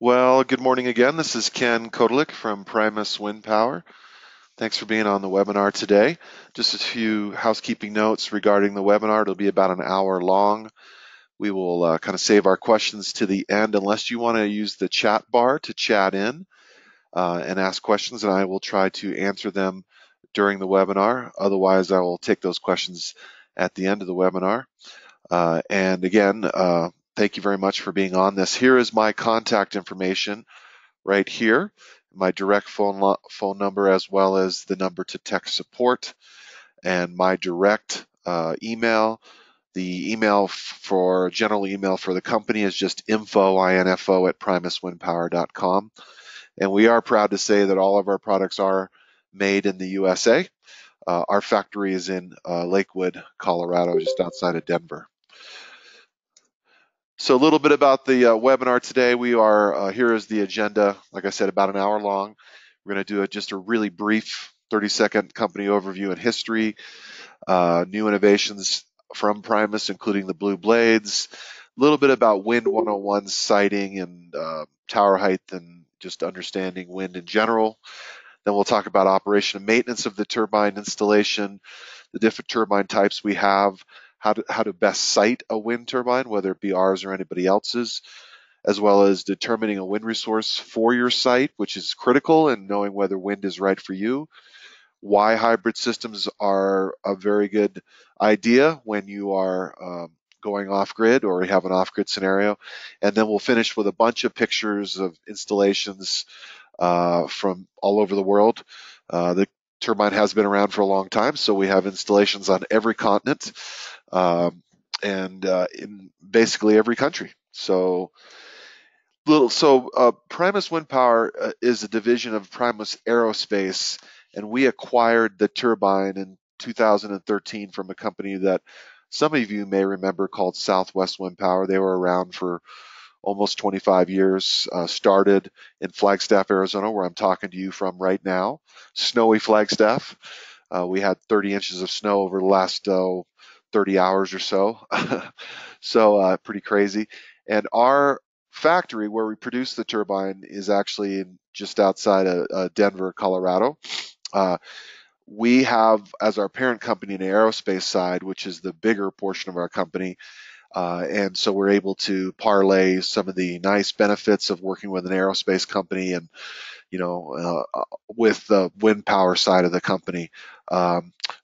Well, good morning again. This is Ken Kodelik from Primus Wind Power. Thanks for being on the webinar today. Just a few housekeeping notes regarding the webinar. It'll be about an hour long. We will kind of save our questions to the end unless you want to use the chat bar to chat in and ask questions, and I will try to answer them during the webinar. Otherwise, I will take those questions at the end of the webinar. And again, thank you very much for being on this. Here is my contact information right here, my direct phone number, as well as the number to tech support, and my direct email. The email for general email for the company is just info at primuswindpower.com. And we are proud to say that all of our products are made in the USA. Our factory is in Lakewood, Colorado, just outside of Denver. So a little bit about the webinar today. We are, here is the agenda, like I said, about an hour long. We're going to do just a really brief 30-second company overview and history, new innovations from Primus, including the blue blades, a little bit about Wind 101 sighting and tower height and just understanding wind in general. Then we'll talk about operation and maintenance of the turbine installation, the different turbine types we have, how to best site a wind turbine, whether it be ours or anybody else's, as well as determining a wind resource for your site, which is critical in knowing whether wind is right for you, why hybrid systems are a very good idea when you are going off grid or you have an off grid scenario. And then we'll finish with a bunch of pictures of installations from all over the world. The turbine has been around for a long time, so we have installations on every continent and in basically every country. So Primus Wind Power is a division of Primus Aerospace, and we acquired the turbine in 2013 from a company that some of you may remember called Southwest Wind Power. They were around for almost 25 years, started in Flagstaff, Arizona, where I'm talking to you from right now, snowy Flagstaff. We had 30 inches of snow over the last 30 hours or so. So pretty crazy. And our factory where we produce the turbine is actually just outside of Denver, Colorado. We have as our parent company an aerospace side, which is the bigger portion of our company. And so we're able to parlay some of the nice benefits of working with an aerospace company and, with the wind power side of the company.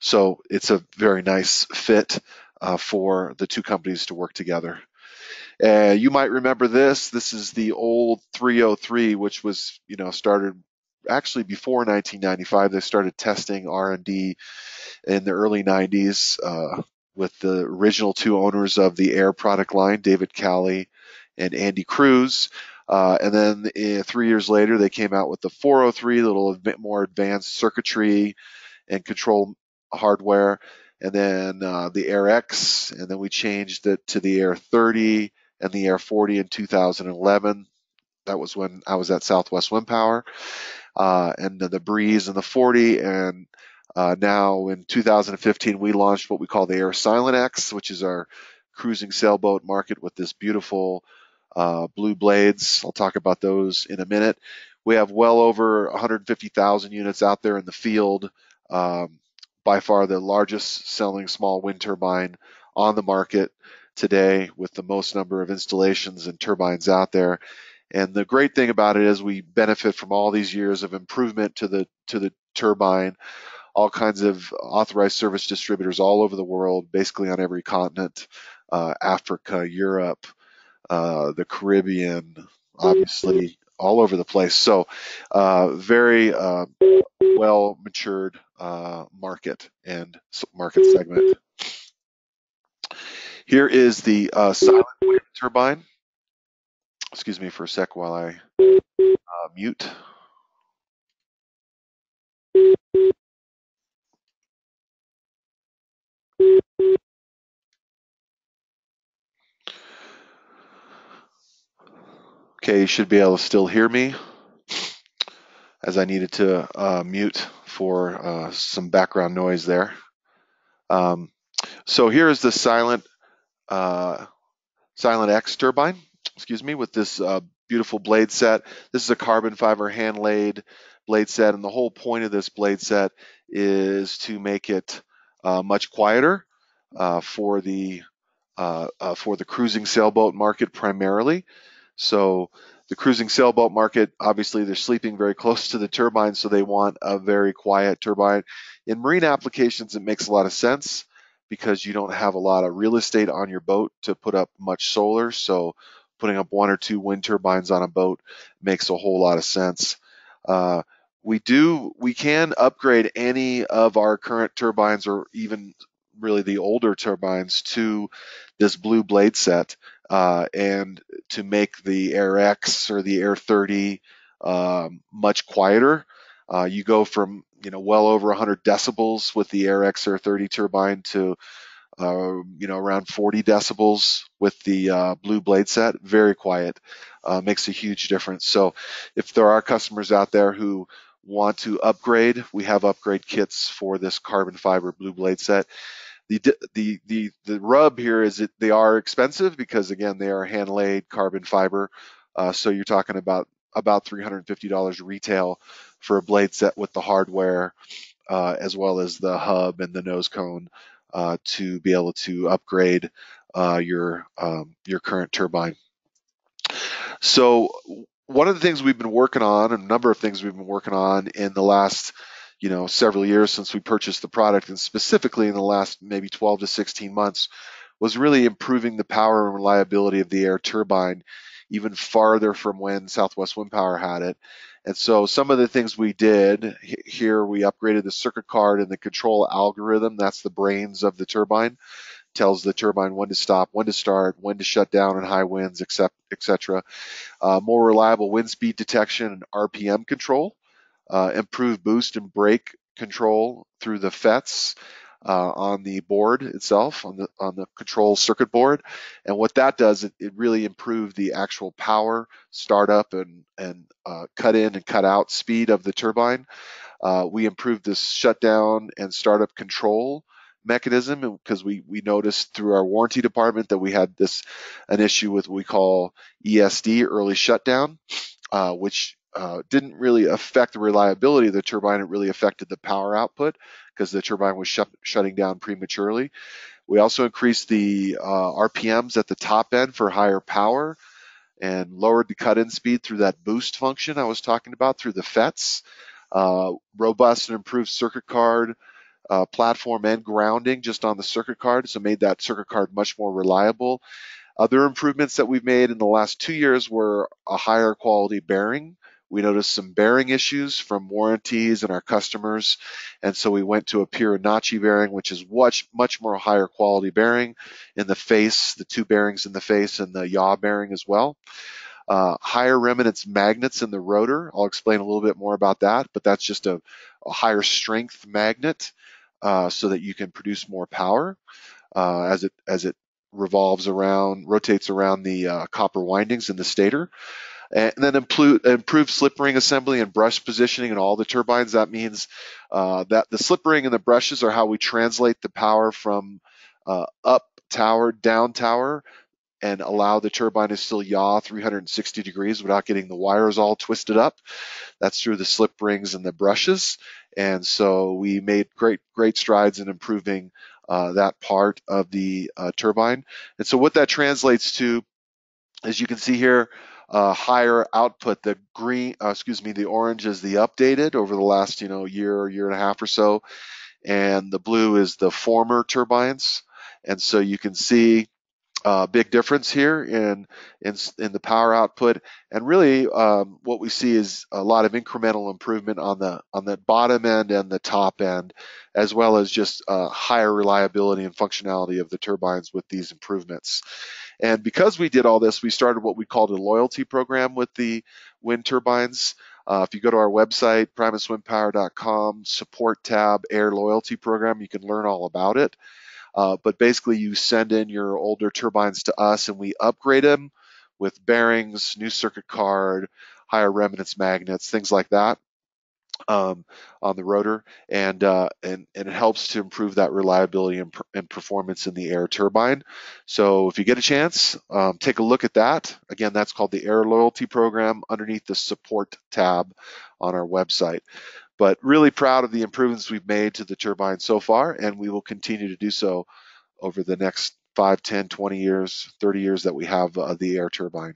So it's a very nice fit for the two companies to work together. You might remember this. This is the old 303, which was, started actually before 1995. They started testing R&D in the early 90s with the original two owners of the Air product line, David Cowley and Andy Cruz. And then 3 years later, they came out with the 403, a little bit more advanced circuitry and control hardware. And then the Air X, and then we changed it to the Air 30 and the Air 40 in 2011. That was when I was at Southwest Wind Power. And then the Breeze and the 40. And now in 2015, we launched what we call the Air Silent X, which is our cruising sailboat market with this beautiful blue blades. I'll talk about those in a minute. We have well over 150,000 units out there in the field. By far the largest selling small wind turbine on the market today, with the most number of installations and turbines out there. And the great thing about it is we benefit from all these years of improvement to the turbine, all kinds of authorized service distributors all over the world, basically on every continent, Africa, Europe, the Caribbean, obviously all over the place. So very well matured market and market segment. Here is the silent wind turbine. Excuse me for a sec while I mute. Okay, you should be able to still hear me, as I needed to mute for some background noise there. So here is the Silent X turbine. excuse me, with this beautiful blade set. This is a carbon fiber hand laid blade set, and the whole point of this blade set is to make it much quieter uh, for the for the cruising sailboat market primarily. So the cruising sailboat market, obviously, they're sleeping very close to the turbine, so they want a very quiet turbine. In marine applications, it makes a lot of sense because you don't have a lot of real estate on your boat to put up much solar. So putting up one or two wind turbines on a boat makes a whole lot of sense. Uh, we can upgrade any of our current turbines or even really the older turbines to this blue blade set. And to make the Air X or the Air 30 much quieter. You go from well over 100 decibels with the Air X Air 30 turbine to around 40 decibels with the blue blade set. Very quiet, makes a huge difference. So if there are customers out there who want to upgrade, we have upgrade kits for this carbon fiber blue blade set. The rub here is that they are expensive because again they are hand laid carbon fiber, so you're talking about $350 retail for a blade set with the hardware as well as the hub and the nose cone to be able to upgrade your current turbine. So one of the things we've been working on, a number of things we've been working on in the last, several years since we purchased the product, and specifically in the last maybe 12 to 16 months, was really improving the power and reliability of the air turbine even farther from when Southwest Wind Power had it. And so some of the things we did here, we upgraded the circuit card and the control algorithm. That's the brains of the turbine. Tells the turbine when to stop, when to start, when to shut down in high winds, etc. More reliable wind speed detection and RPM control, improved boost and brake control through the FETs on the board itself, on the control circuit board. And what that does, it really improved the actual power, startup, and cut in and cut out speed of the turbine. We improved this shutdown and startup control mechanism because we noticed through our warranty department that we had an issue with what we call ESD, early shutdown, which didn't really affect the reliability of the turbine. It really affected the power output because the turbine was shutting down prematurely. We also increased the RPMs at the top end for higher power and lowered the cut-in speed through that boost function I was talking about through the FETs. Robust and improved circuit card platform and grounding just on the circuit card, so made that circuit card much more reliable. Other improvements that we've made in the last 2 years were a higher quality bearing. We noticed some bearing issues from warranties and our customers, and so we went to a pure Nachi bearing, which is much more higher quality bearing in the face, the two bearings in the face, and the yaw bearing as well. Higher remanence magnets in the rotor. I'll explain a little bit more about that, but that's just a higher strength magnet so that you can produce more power as it rotates around the copper windings in the stator. And then improved slip ring assembly and brush positioning in all the turbines. That means that the slip ring and the brushes are how we translate the power from up tower, down tower, and allow the turbine to still yaw 360 degrees without getting the wires all twisted up. That's through the slip rings and the brushes. And so we made great strides in improving that part of the turbine. And so what that translates to, as you can see here, higher output. The orange is the updated over the last year and a half or so, and the blue is the former turbines. And so you can see big difference here in the power output, and really what we see is a lot of incremental improvement on the bottom end and the top end, as well as just higher reliability and functionality of the turbines with these improvements. And because we did all this, we started what we called a loyalty program with the wind turbines. If you go to our website, primuswindpower.com, support tab, air loyalty program, you can learn all about it. But basically, you send in your older turbines to us, and we upgrade them with bearings, new circuit card, higher remanence magnets, things like that. um, on the rotor, and it helps to improve that reliability and performance in the air turbine. So if you get a chance, take a look at that. Again, that's called the Air Loyalty Program underneath the support tab on our website. But really proud of the improvements we've made to the turbine so far, and we will continue to do so over the next 5, 10, 20 years, 30 years that we have the air turbine.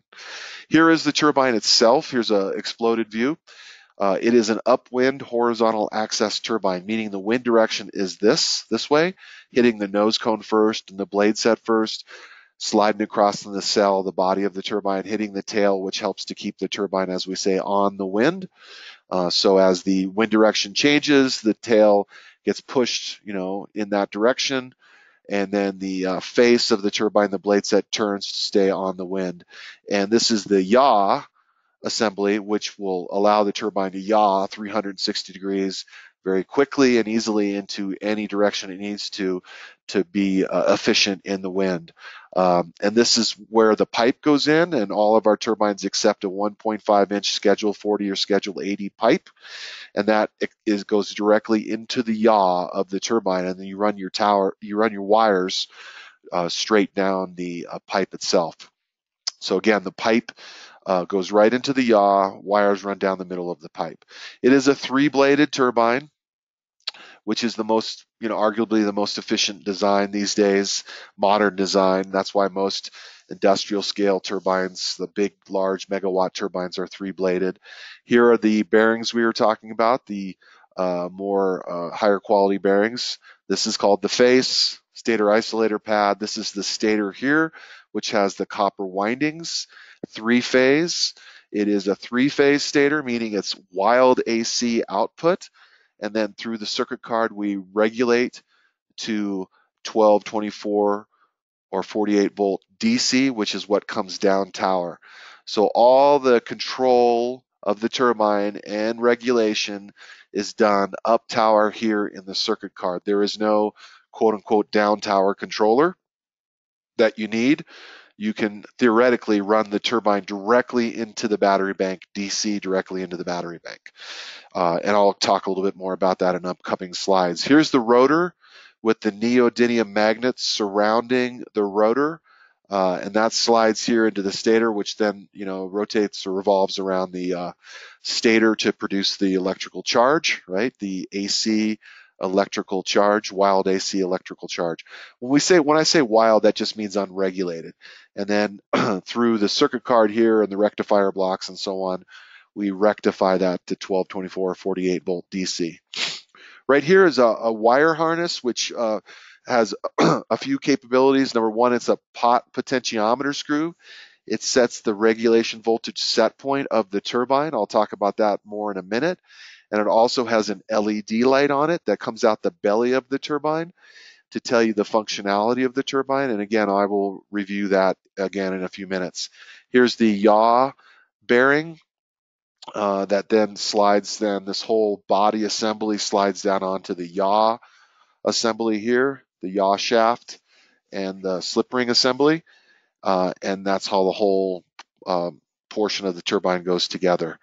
Here is the turbine itself. Here's an exploded view. It is an upwind horizontal axis turbine, meaning the wind direction is this way, hitting the nose cone first and the blade set first, sliding across the nacelle, the body of the turbine, hitting the tail, which helps to keep the turbine, as we say, on the wind. So as the wind direction changes, the tail gets pushed, in that direction, and then the face of the turbine, the blade set, turns to stay on the wind. And this is the yaw assembly, which will allow the turbine to yaw 360 degrees very quickly and easily into any direction it needs to be efficient in the wind. And this is where the pipe goes in, and all of our turbines accept a 1.5-inch Schedule 40 or Schedule 80 pipe, and that goes directly into the yaw of the turbine, and then you run your wires straight down the pipe itself. So again, the pipe goes right into the yaw, wires run down the middle of the pipe. It is a 3-bladed turbine, which is the most, arguably the most efficient design these days, modern design. That's why most industrial scale turbines, the big, large megawatt turbines, are 3-bladed. Here are the bearings we were talking about, the more higher quality bearings. This is called the face, stator isolator pad. This is the stator here, which has the copper windings, 3-phase. It is a 3-phase stator, meaning it's wild AC output, and then through the circuit card we regulate to 12, 24, or 48 volt DC, which is what comes down tower. So all the control of the turbine and regulation is done up tower here in the circuit card. There is no quote unquote down tower controller that you need. You can theoretically run the turbine directly into the battery bank, DC directly into the battery bank. And I'll talk a little bit more about that in upcoming slides. Here's the rotor with the neodymium magnets surrounding the rotor. And that slides here into the stator, which then, rotates or revolves around the stator to produce the electrical charge, right? The AC electrical charge, wild AC electrical charge. When I say wild, that just means unregulated. And then through the circuit card here and the rectifier blocks and so on, we rectify that to 12, 24, or 48 volt DC. Right here is a wire harness, which has a few capabilities. Number one, it's a pot potentiometer screw. It sets the regulation voltage set point of the turbine. I'll talk about that more in a minute. And it also has an LED light on it that comes out the belly of the turbine to tell you the functionality of the turbine. And again, I will review that again in a few minutes. Here's the yaw bearing. That then slides, this whole body assembly slides down onto the yaw assembly here, the yaw shaft and the slip ring assembly, and that's how the whole portion of the turbine goes together.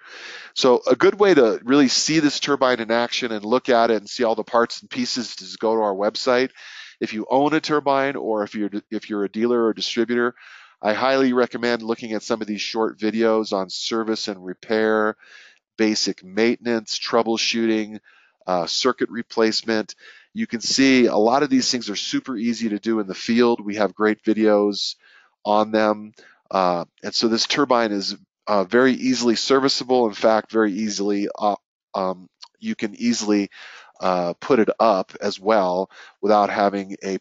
So a good way to really see this turbine in action and look at it and see all the parts and pieces is go to our website. If you own a turbine, or if you're a dealer or distributor, I highly recommend looking at some of these short videos on service and repair, basic maintenance, troubleshooting, circuit replacement. You can see a lot of these things are super easy to do in the field. We have great videos on them. And so this turbine is very easily serviceable. In fact, very easily, you can easily put it up as well without having a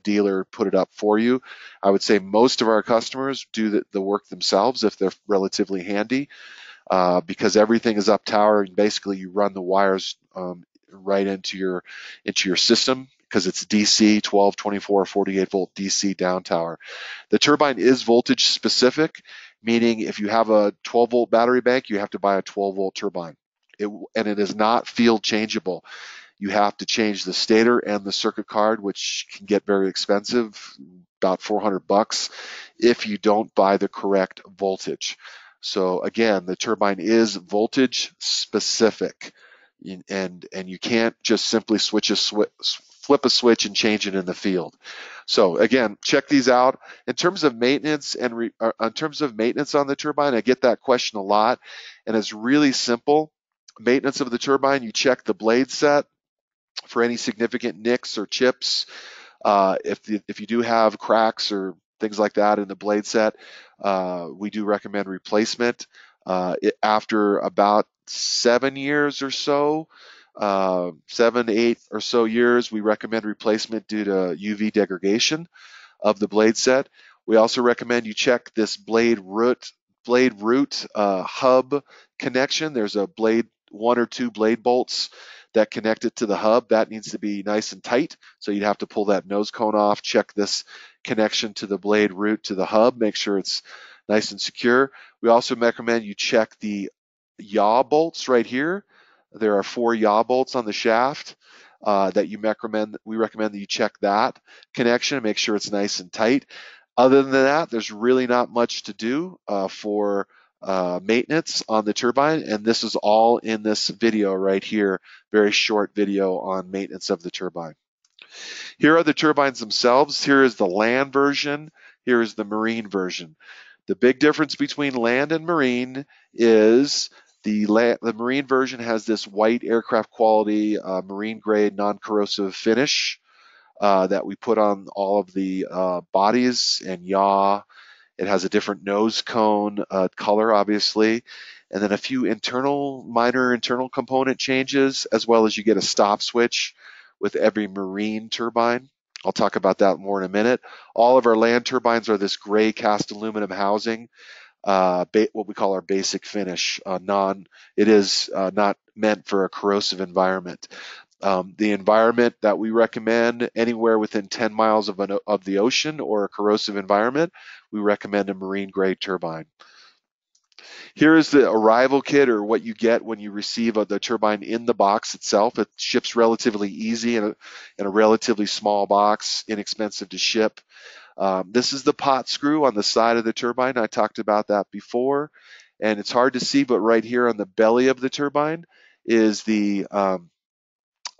dealer put it up for you. I would say most of our customers do the work themselves if they're relatively handy. Because everything is up tower, and basically you run the wires right into your system, because it's DC 12, 24, 48 volt DC down tower. The turbine is voltage specific, meaning if you have a 12 volt battery bank, you have to buy a 12 volt turbine. And it is not field changeable. You have to change the stator and the circuit card, which can get very expensive, about $400 if you don't buy the correct voltage. So again, the turbine is voltage specific, and you can't just simply flip a switch and change it in the field. So again, check these out. In terms of maintenance in terms of maintenance on the turbine, I get that question a lot, and it's really simple. Maintenance of the turbine, you check the blade set for any significant nicks or chips. If you do have cracks or things like that in the blade set, we do recommend replacement. After about 7 years or so, 7, 8 or so years, we recommend replacement due to UV degradation of the blade set. We also recommend you check this blade root hub connection. There's a blade, one or two blade bolts that connect it to the hub. That needs to be nice and tight. So you'd have to pull that nose cone off, check this connection to the blade root to the hub, make sure it's nice and secure. We also recommend you check the yaw bolts right here. There are 4 yaw bolts on the shaft that we recommend that you check that connection and make sure it's nice and tight. Other than that, there's really not much to do for maintenance on the turbine, and this is all in this video right here, very short video on maintenance of the turbine. Here are the turbines themselves. Here is the land version. Here is the marine version. The big difference between land and marine is the marine version has this white aircraft quality marine grade non-corrosive finish that we put on all of the bodies and yaw. It has a different nose cone color, obviously, and then a few minor internal component changes, as well as you get a stop switch with every marine turbine. I'll talk about that more in a minute. All of our land turbines are this gray cast aluminum housing, what we call our basic finish. It is not meant for a corrosive environment. The environment that we recommend, anywhere within 10 miles of the ocean or a corrosive environment, we recommend a marine grade turbine. Here is the arrival kit, or what you get when you receive the turbine in the box itself. It ships relatively easy in a relatively small box, inexpensive to ship. This is the pot screw on the side of the turbine. I talked about that before, and it's hard to see, but right here on the belly of the turbine is the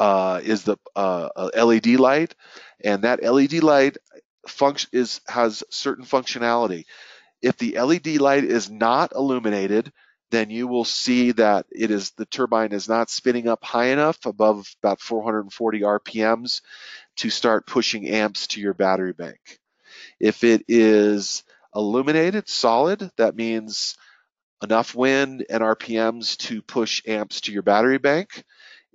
LED light, and that LED light has certain functionality. If the LED light is not illuminated, then you will see that the turbine is not spinning up high enough, above about 440 RPMs, to start pushing amps to your battery bank. If it is illuminated, solid, that means enough wind and RPMs to push amps to your battery bank.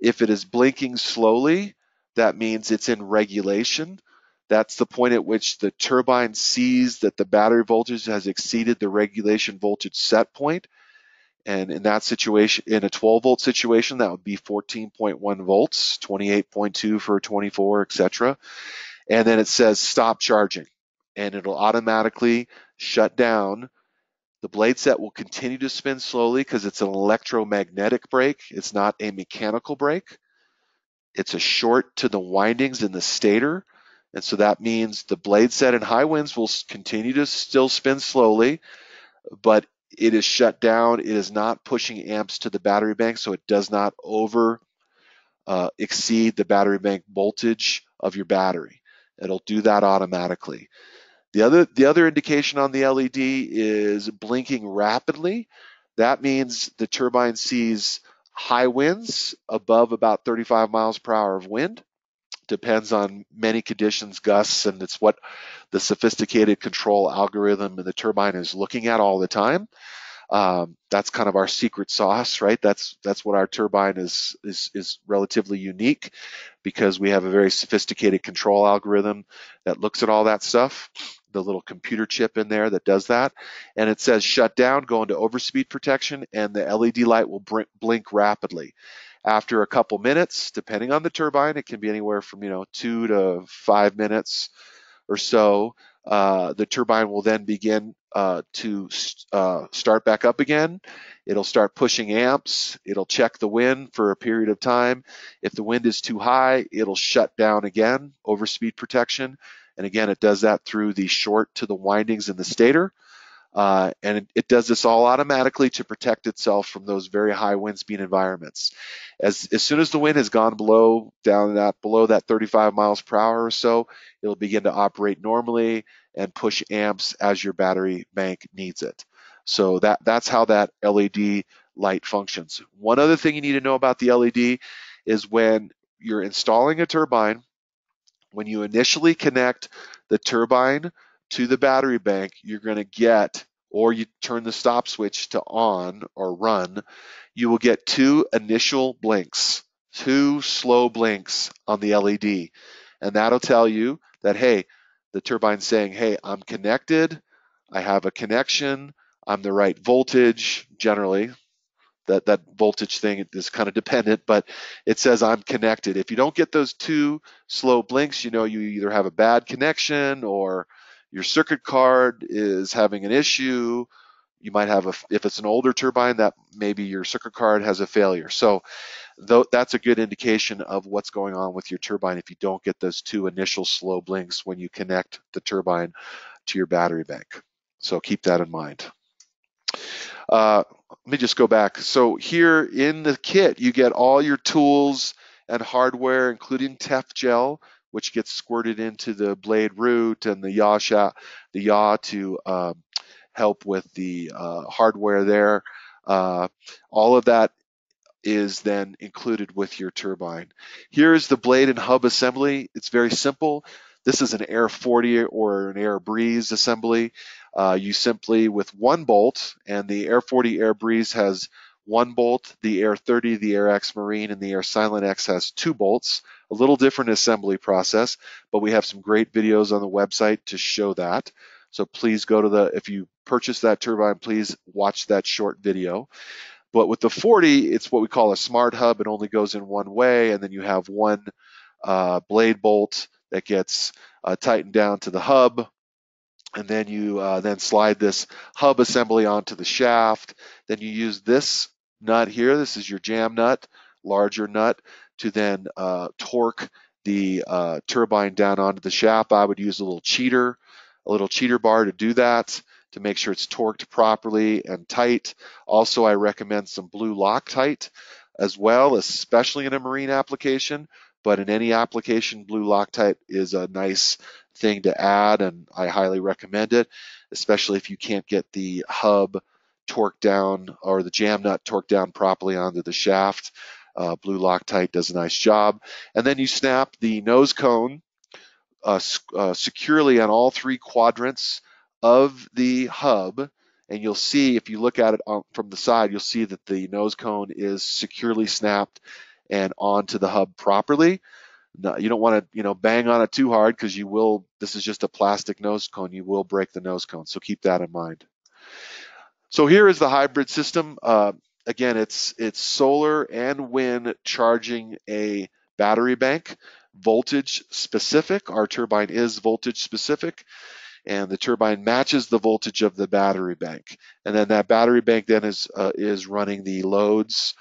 If it is blinking slowly, that means it's in regulation. That's the point at which the turbine sees that the battery voltage has exceeded the regulation voltage set point. And in that situation, in a 12 volt situation, that would be 14.1 volts, 28.2 for 24, etc. And then it says stop charging, and it'll automatically shut down. The blade set will continue to spin slowly because it's an electromagnetic brake. It's not a mechanical brake. It's a short to the windings in the stator. And so that means the blade set in high winds will continue to still spin slowly, but it is shut down. It is not pushing amps to the battery bank, so it does not exceed the battery bank voltage of your battery. It'll do that automatically. The other indication on the LED is blinking rapidly. That means the turbine sees high winds above about 35 miles per hour of wind. Depends on many conditions, gusts, and it's what the sophisticated control algorithm in the turbine is looking at all the time. That's kind of our secret sauce, right? That's what our turbine is relatively unique, because we have a very sophisticated control algorithm that looks at all that stuff. The little computer chip in there that does that, and it says shut down, go into overspeed protection, and the LED light will blink rapidly. After a couple minutes, depending on the turbine, it can be anywhere from 2 to 5 minutes or so. The turbine will then begin to start back up again. It'll start pushing amps. It'll check the wind for a period of time. If the wind is too high, it'll shut down again, overspeed protection. And again, it does that through the short to the windings in the stator. And it does this all automatically to protect itself from those very high wind speed environments. As soon as the wind has gone below that 35 miles per hour or so, it'll begin to operate normally and push amps as your battery bank needs it. So that's how that LED light functions. One other thing you need to know about the LED is when you're installing a turbine, when you initially connect the turbine to the battery bank, you're going to get, or you turn the stop switch to on or run, you will get two initial blinks, two slow blinks on the LED. And that'll tell you that, hey, the turbine's saying, hey, I'm connected, I have a connection, I'm the right voltage, generally. That voltage thing is kind of dependent, but it says I'm connected. If you don't get those two slow blinks, you know you either have a bad connection or your circuit card is having an issue. You might have if it's an older turbine, that maybe your circuit card has a failure. So that's a good indication of what's going on with your turbine if you don't get those two initial slow blinks when you connect the to your battery bank. So keep that in mind. Let me just go back. So here in the kit, you get all your tools and hardware, including Tef gel, which gets squirted into the blade root and the yaw to help with the hardware there. All of that is then included with your turbine. Here's the blade and hub assembly. It's very simple. This is an Air 40 or an Air Breeze assembly. You simply, with one bolt, and the Air 40 Air Breeze has one bolt, the Air 30, the Air X Marine, and the Air Silent X has two bolts. A little different assembly process, but we have some great videos on the website to show that. So please go to if you purchase that turbine, please watch that short video. But with the 40, it's what we call a smart hub. It only goes in one way, and then you have one blade bolt that gets tightened down to the hub, and then you then slide this hub assembly onto the shaft. Then you use this nut here. This is your jam nut, larger nut, to then torque the turbine down onto the shaft. I would use a little cheater bar to do that, to make sure it's torqued properly and tight. Also, I recommend some blue Loctite as well, especially in a marine application. But in any application, blue Loctite is a nice thing to add, and I highly recommend it, especially if you can't get the hub torqued down or the jam nut torqued down properly onto the shaft. Blue Loctite does a nice job. And then you snap the nose cone securely on all three quadrants of the hub, and you'll see, if you look at it from the side, you'll see that the nose cone is securely snapped and onto the hub properly. No, you don't want to, bang on it too hard, because you will. This is just a plastic nose cone. You will break the nose cone, so keep that in mind. So here is the hybrid system. Again, it's solar and wind charging a battery bank, voltage specific. Our turbine is voltage specific, and the turbine matches the voltage of the battery bank. And then that battery bank then is running the loads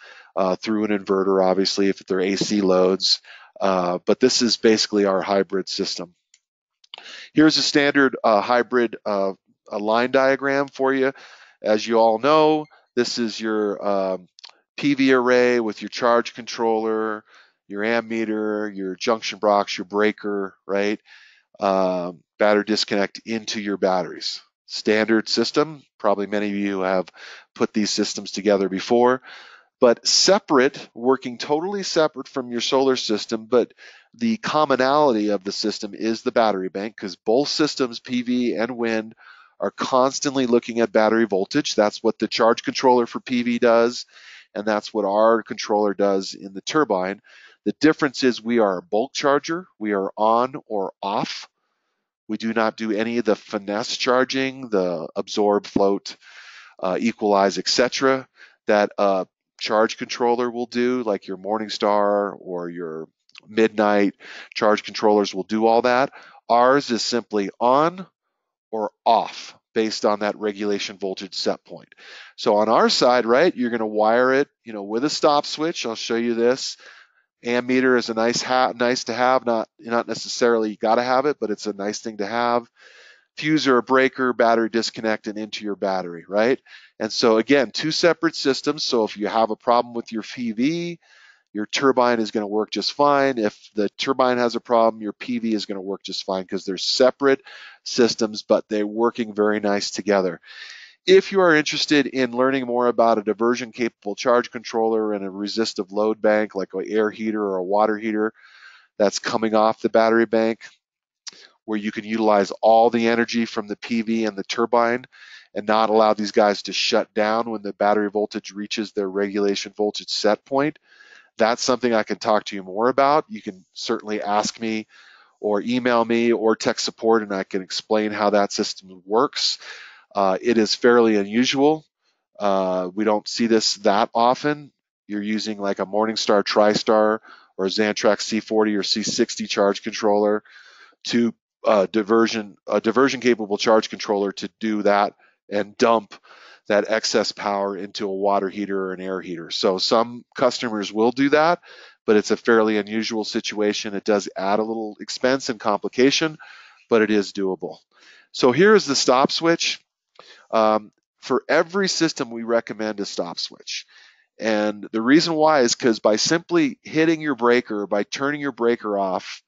through an inverter, obviously, if they're AC loads. But this is basically our hybrid system. Here's a standard hybrid a line diagram for you. As you all know, this is your PV array with your charge controller, your ammeter, your junction box, your breaker, right? Battery disconnect into your batteries. Standard system. Probably many of you have put these systems together before, but separate, working totally separate from your solar system, but the commonality of the system is the battery bank, because both systems, PV and wind, are constantly looking at battery voltage. That's what the charge controller for PV does, and that's what our controller does in the turbine. The difference is we are a bulk charger. We are on or off. We do not do any of the finesse charging, the absorb, float, equalize, etc. that charge controller will do, like your Morningstar or your Midnight charge controllers will do all that. Ours is simply on or off based on that regulation voltage set point. So on our side, right, you're going to wire it, with a stop switch. I'll show you this. Ammeter is a nice to have, not necessarily you got to have it, but it's a nice thing to have. fuse or a breaker, battery disconnect, and into your battery, right? And so again, two separate systems. So if you have a problem with your PV, your turbine is going to work just fine. If the turbine has a problem, your PV is going to work just fine because they're separate systems, but they're working very nice together. If you are interested in learning more about a diversion capable charge controller and a resistive load bank like an air heater or a water heater that's coming off the battery bank, where you can utilize all the energy from the PV and the turbine and not allow these guys to shut down when the battery voltage reaches their regulation voltage set point, that's something I can talk to you more about. You can certainly ask me or email me or text support, and I can explain how that system works. It is fairly unusual. We don't see this that often. You're using like a Morningstar TriStar or a Xantrax C40 or C60 charge controller to a diversion capable charge controller to do that and dump that excess power into a water heater or an air heater. So some customers will do that, but it's a fairly unusual situation. It does add a little expense and complication, but it is doable. So here is the stop switch. For every system, we recommend a stop switch. And the reason why is because by simply hitting your breaker, by turning your breaker off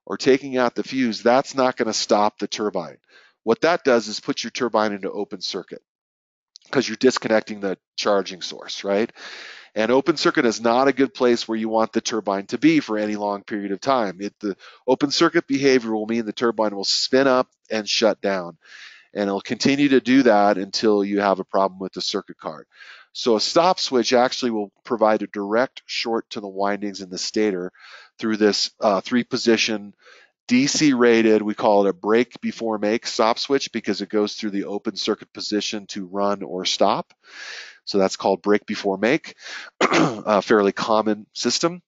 or taking out the fuse, that's not going to stop the turbine. What that does is put your turbine into open circuit because you're disconnecting the charging source, right? And open circuit is not a good place where you want the turbine to be for any long period of time. The open circuit behavior will mean the turbine will spin up and shut down. And it'll continue to do that until you have a problem with the circuit card. So a stop switch actually will provide a direct short to the windings in the stator through this 3-position DC rated, we call it a break before make stop switch because it goes through the open circuit position to run or stop. So that's called break before make, a fairly common system.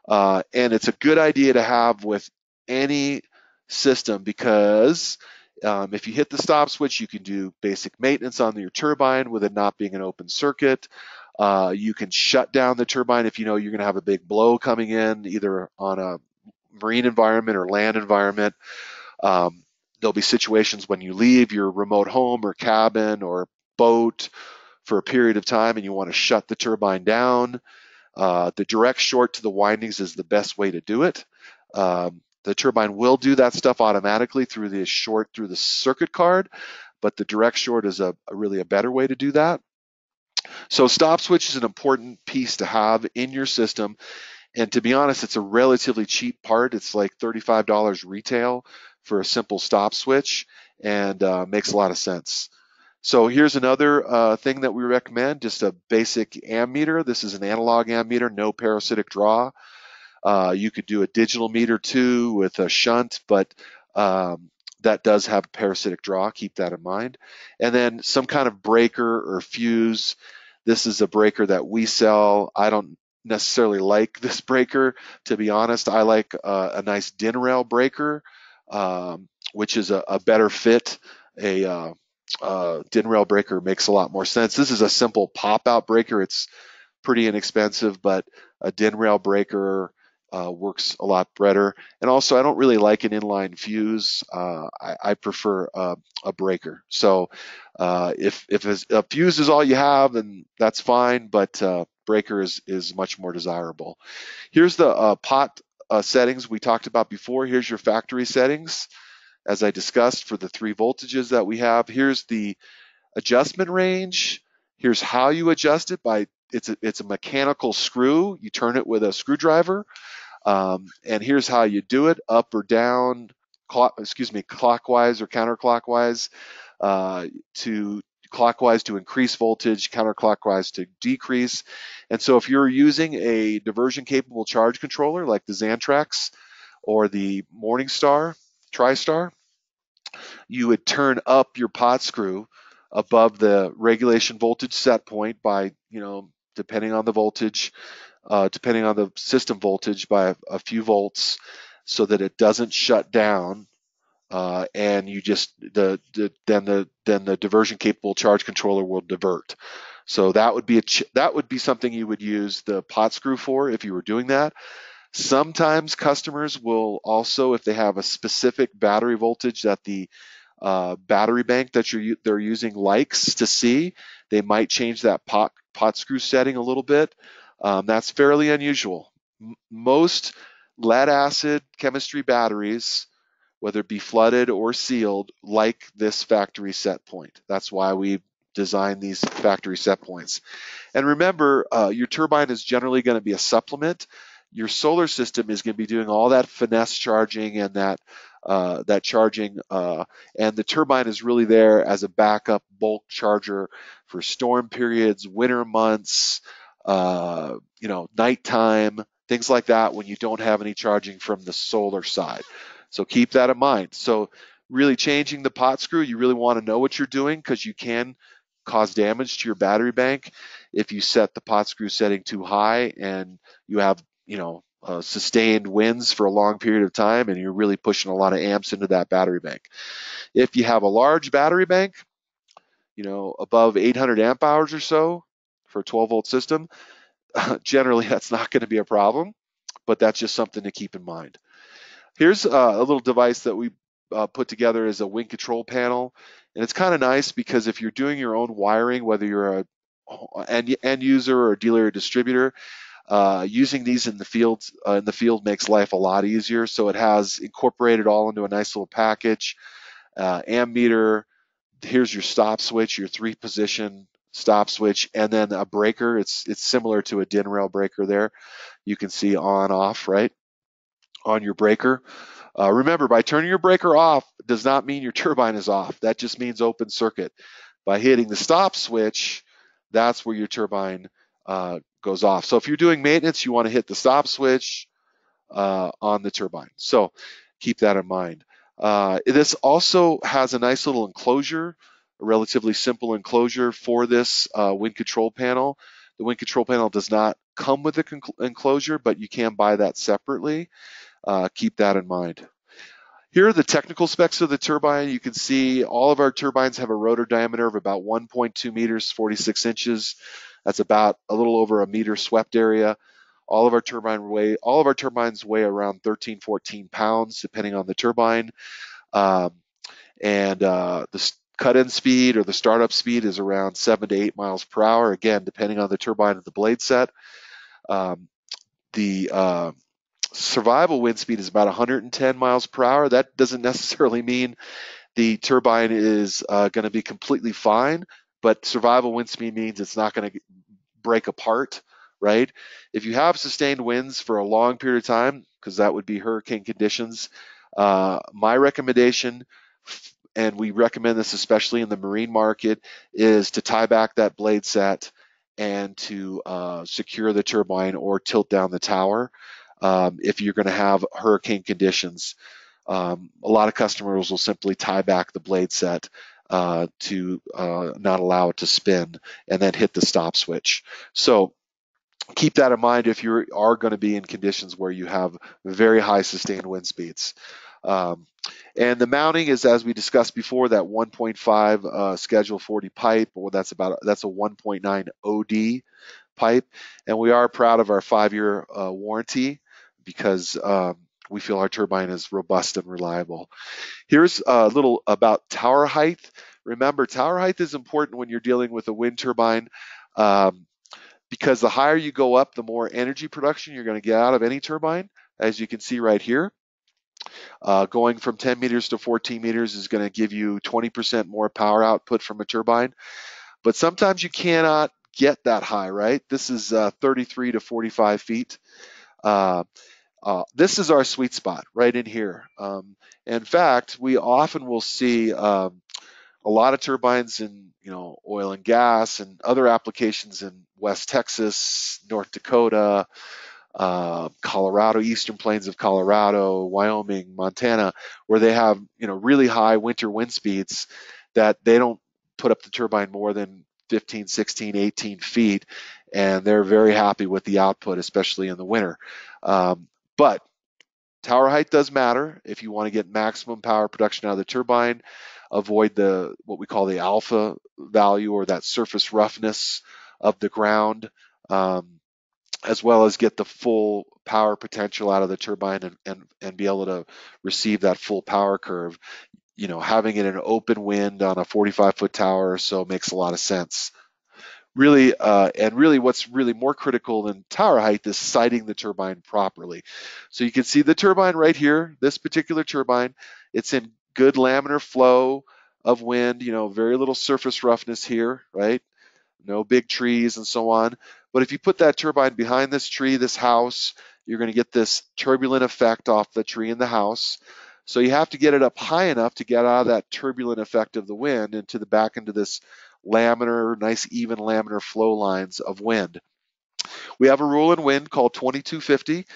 And it's a good idea to have with any system because if you hit the stop switch, you can do basic maintenance on your turbine with it not being an open circuit. You can shut down the turbine if you know you're going to have a big blow coming in, either on a marine environment or land environment. There'll be situations when you leave your remote home or cabin or boat for a period of time and you want to shut the turbine down. The direct short to the windings is the best way to do it. The turbine will do that stuff automatically through the short through the circuit card, but the direct short is really a better way to do that. So stop switch is an important piece to have in your system. And to be honest, it's a relatively cheap part. It's like $35 retail for a simple stop switch and makes a lot of sense. So here's another thing that we recommend, just a basic ammeter. This is an analog ammeter, no parasitic draw. You could do a digital meter too with a shunt, but that does have a parasitic draw. Keep that in mind. And then some kind of breaker or fuse. This is a breaker that we sell. I don't necessarily like this breaker, to be honest. I like a nice DIN rail breaker, which is a better fit. A DIN rail breaker makes a lot more sense. This is a simple pop-out breaker. It's pretty inexpensive, but a DIN rail breaker works a lot better. And also, I don't really like an inline fuse. I prefer a breaker. So if a fuse is all you have, then that's fine, but breaker is much more desirable. Here's the pot settings we talked about before. Here's your factory settings, as I discussed, for the 3 voltages that we have. Here's the adjustment range. Here's how you adjust it by it's a mechanical screw. You turn it with a screwdriver, and here's how you do it: up or down, clockwise or counterclockwise. To clockwise to increase voltage, counterclockwise to decrease. And so if you're using a diversion capable charge controller like the Xantrax or the Morningstar TriStar, you would turn up your pot screw above the regulation voltage set point by, depending on the voltage, depending on the system voltage by a few volts, so that it doesn't shut down. And you just then the diversion capable charge controller will divert. So that would be something you would use the pot screw for if you were doing that. Sometimes customers will also, if they have a specific battery voltage that the battery bank that they're using likes to see. They might change that pot screw setting a little bit. That's fairly unusual. Most lead acid chemistry batteries, whether it be flooded or sealed, like this factory set point. That's why we design these factory set points. And remember, your turbine is generally going to be a supplement. Your solar system is going to be doing all that finesse charging and that charging, and the turbine is really there as a backup bulk charger for storm periods, winter months, nighttime, things like that when you don't have any charging from the solar side. So keep that in mind. So really changing the pot screw, you really want to know what you're doing because you can cause damage to your battery bank if you set the pot screw setting too high and you have, sustained winds for a long period of time and you're really pushing a lot of amps into that battery bank. If you have a large battery bank, above 800 amp hours or so for a 12-volt system, generally that's not going to be a problem, but that's just something to keep in mind. Here's a little device that we put together as a wind control panel, and it's kind of nice because if you're doing your own wiring, whether you're a end user or a dealer or distributor, using these in the field makes life a lot easier. So it has incorporated all into a nice little package. Amp meter. Here's your stop switch, your 3-position stop switch, and then a breaker. It's similar to a DIN rail breaker there. You can see on off right on your breaker. Remember, by turning your breaker off does not mean your turbine is off. That just means open circuit. By hitting the stop switch, that's where your turbine goes off. So if you're doing maintenance, you want to hit the stop switch on the turbine. So keep that in mind. This also has a nice little enclosure, a relatively simple enclosure for this wind control panel. The wind control panel does not come with an enclosure, but you can buy that separately. Keep that in mind. Here are the technical specs of the turbine. You can see all of our turbines have a rotor diameter of about 1.2 meters, 46 inches. That's about a little over a meter swept area. All of our turbines weigh around 13, 14 pounds, depending on the turbine. The cut-in speed or the startup speed is around 7 to 8 miles per hour, again, depending on the turbine and the blade set. The survival wind speed is about 110 miles per hour. That doesn't necessarily mean the turbine is going to be completely fine, but survival wind speed means it's not going to break apart, right? If you have sustained winds for a long period of time, because that would be hurricane conditions, my recommendation, and we recommend this especially in the marine market, is to tie back that blade set and to secure the turbine or tilt down the tower if you're going to have hurricane conditions. A lot of customers will simply tie back the blade set to not allow it to spin and then hit the stop switch. So keep that in mind if you are going to be in conditions where you have very high sustained wind speeds. And the mounting is, as we discussed before, that 1.5 Schedule 40 pipe, or that's a 1.9 OD pipe. And we are proud of our 5-year warranty because we feel our turbine is robust and reliable. Here's a little about tower height. Remember, tower height is important when you're dealing with a wind turbine because the higher you go up, the more energy production you're going to get out of any turbine, as you can see right here. Going from 10 meters to 14 meters is going to give you 20% more power output from a turbine. But sometimes you cannot get that high, right? This is 33 to 45 feet. This is our sweet spot right in here. In fact, we often will see a lot of turbines in oil and gas and other applications in West Texas, North Dakota, Colorado, eastern plains of Colorado, Wyoming, Montana, where they have really high winter wind speeds that they don't put up the turbine more than 15, 16, 18 feet, and they're very happy with the output, especially in the winter. But tower height does matter if you want to get maximum power production out of the turbine. Avoid what we call the alpha value, or that surface roughness of the ground, as well as get the full power potential out of the turbine and be able to receive that full power curve. having it in open wind on a 45-foot tower or so makes a lot of sense. Really, and really what's really more critical than tower height is siting the turbine properly. So you can see the turbine right here, this particular turbine, it's in good laminar flow of wind, very little surface roughness here, right? No big trees and so on. But if you put that turbine behind this tree, this house, you're going to get this turbulent effect off the tree and the house. So you have to get it up high enough to get out of that turbulent effect of the wind into the back into this laminar, nice even laminar flow lines of wind. We have a rule in wind called 2250.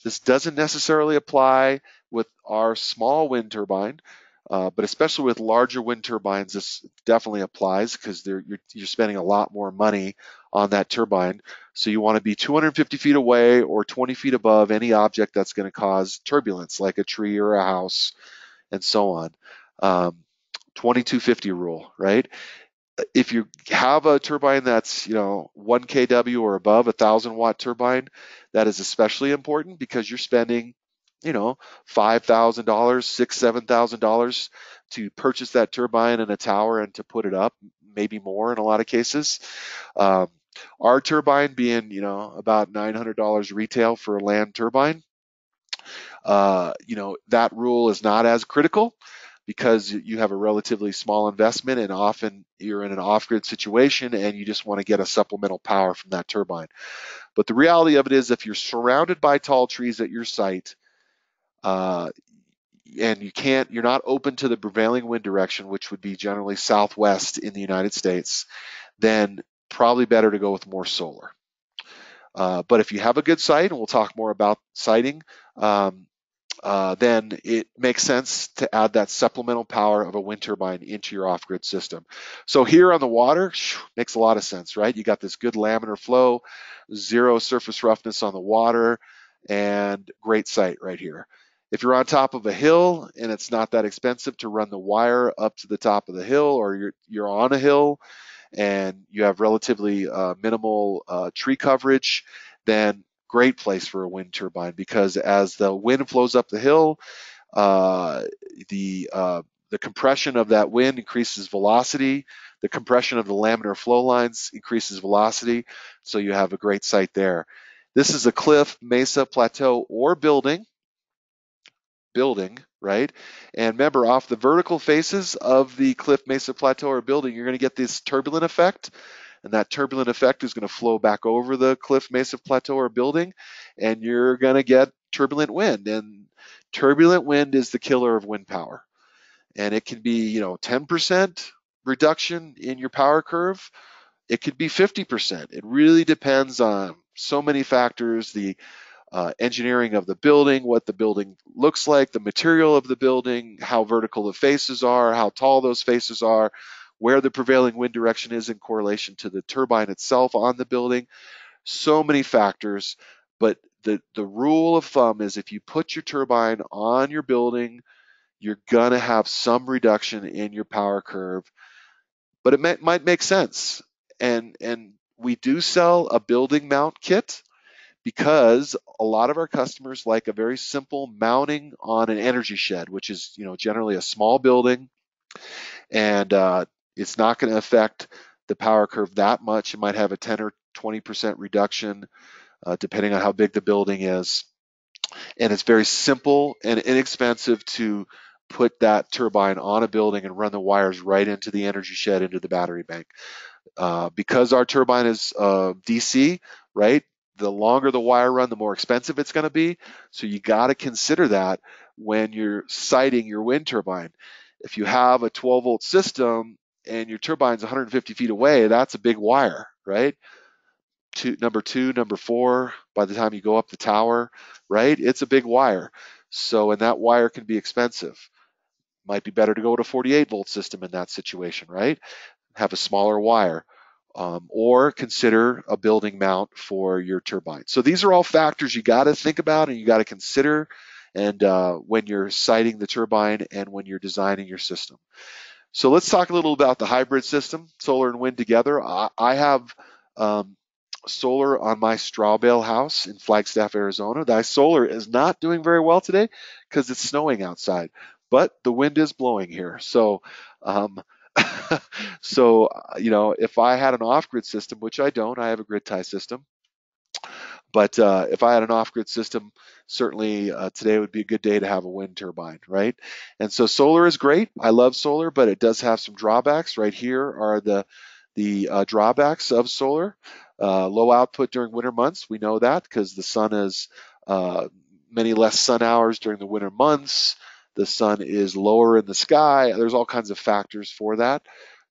This doesn't necessarily apply with our small wind turbine, but especially with larger wind turbines, this definitely applies because you're spending a lot more money on that turbine. So you want to be 250 feet away or 20 feet above any object that's going to cause turbulence, like a tree or a house, and so on. 2250 rule, right? If you have a turbine that's 1 kW or above, 1,000-watt turbine, that is especially important because you're spending $5,000, $6,000, $7,000 to purchase that turbine and a tower and to put it up, maybe more in a lot of cases. Um, our turbine being about $900 retail for a land turbine, that rule is not as critical because you have a relatively small investment and often you're in an off-grid situation and you just want to get a supplemental power from that turbine. But the reality of it is if you're surrounded by tall trees at your site, and you're not open to the prevailing wind direction, which would be generally southwest in the United States, then probably better to go with more solar. But if you have a good site, and we'll talk more about siting, then it makes sense to add that supplemental power of a wind turbine into your off-grid system. So here on the water, makes a lot of sense, right? You got this good laminar flow, zero surface roughness on the water, and great site right here. If you're on top of a hill and it's not that expensive to run the wire up to the top of the hill, or you're on a hill and you have relatively minimal tree coverage, then great place for a wind turbine because as the wind flows up the hill, uh, the uh, the compression of that wind increases velocity. The compression of the laminar flow lines increases velocity. So you have a great site there. This is a cliff, mesa, plateau, or building, right? And remember, off the vertical faces of the cliff, mesa, plateau, or building, you're going to get this turbulent effect. And that turbulent effect is going to flow back over the cliff, mesa, plateau, or building, and you're going to get turbulent wind. And turbulent wind is the killer of wind power. And it can be, 10% reduction in your power curve. It could be 50%. It really depends on so many factors, the engineering of the building, what the building looks like, the material of the building, how vertical the faces are, how tall those faces are, where the prevailing wind direction is in correlation to the turbine itself on the building. So many factors, but the rule of thumb is if you put your turbine on your building, you're gonna have some reduction in your power curve, but it might make sense. And we do sell a building mount kit because a lot of our customers like a very simple mounting on an energy shed, which is generally a small building, and it's not going to affect the power curve that much. It might have a 10 or 20% reduction depending on how big the building is, and it's very simple and inexpensive to put that turbine on a building and run the wires right into the energy shed into the battery bank. Because our turbine is DC, right? The longer the wire run, the more expensive it's going to be. So you got to consider that when you're siting your wind turbine. If you have a 12-volt system and your turbine's 150 feet away, that's a big wire, right? Number two, number four, by the time you go up the tower, right? It's a big wire. So, and that wire can be expensive. Might be better to go to a 48-volt system in that situation, right? Have a smaller wire, or consider a building mount for your turbine. So these are all factors you got to think about and you got to consider, and when you're siting the turbine and when you're designing your system. So let's talk a little about the hybrid system, solar and wind together. I have solar on my straw bale house in Flagstaff, Arizona. That solar is not doing very well today because it's snowing outside. but the wind is blowing here. So, um, if I had an off-grid system, which I don't, I have a grid tie system. But if I had an off-grid system, certainly today would be a good day to have a wind turbine, right? And so solar is great. I love solar, but it does have some drawbacks. Right here are the drawbacks of solar. Low output during winter months. We know that because the sun is uh, many less sun hours during the winter months. The sun is lower in the sky. There's all kinds of factors for that.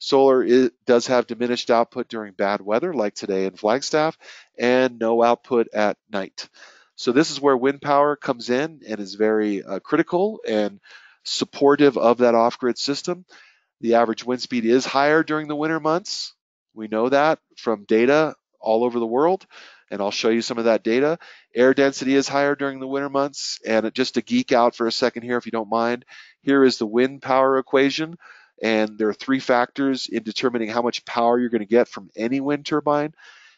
Does have diminished output during bad weather, like today in Flagstaff, and no output at night. So this is where wind power comes in and is very critical and supportive of that off-grid system. The average wind speed is higher during the winter months. We know that from data all over the world, and I'll show you some of that data. Air density is higher during the winter months, and just to geek out for a second here, if you don't mind, here is the wind power equation, and there are three factors in determining how much power you're going to get from any wind turbine,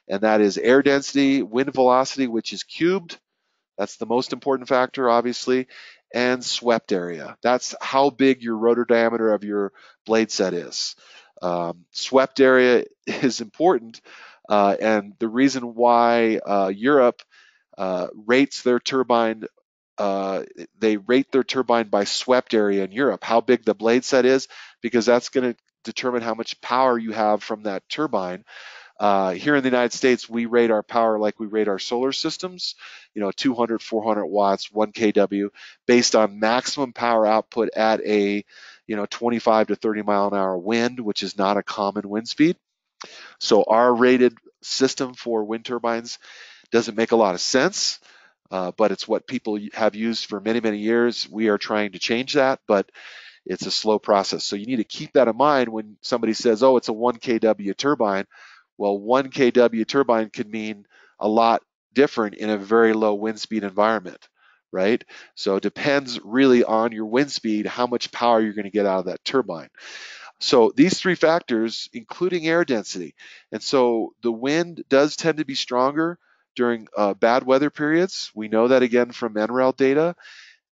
and that is air density, wind velocity, which is cubed. That's the most important factor, obviously, and swept area. That's how big your rotor diameter of your blade set is. Swept area is important, and the reason why Europe rates their turbine, they rate their turbine by swept area in Europe, how big the blade set is, because that's going to determine how much power you have from that turbine. Here in the United States, we rate our power like we rate our solar systems, 200, 400 watts, 1 kW, based on maximum power output at a, 25 to 30 mile an hour wind, which is not a common wind speed. So our rated system for wind turbines doesn't make a lot of sense, but it's what people have used for many, many years. We are trying to change that, but it's a slow process. So you need to keep that in mind when somebody says, oh, it's a 1 kW turbine. Well, 1 kW turbine could mean a lot different in a very low wind speed environment, right? So it depends really on your wind speed, how much power you're going to get out of that turbine. So these three factors, including air density. And so the wind does tend to be stronger during bad weather periods. We know that again from NREL data,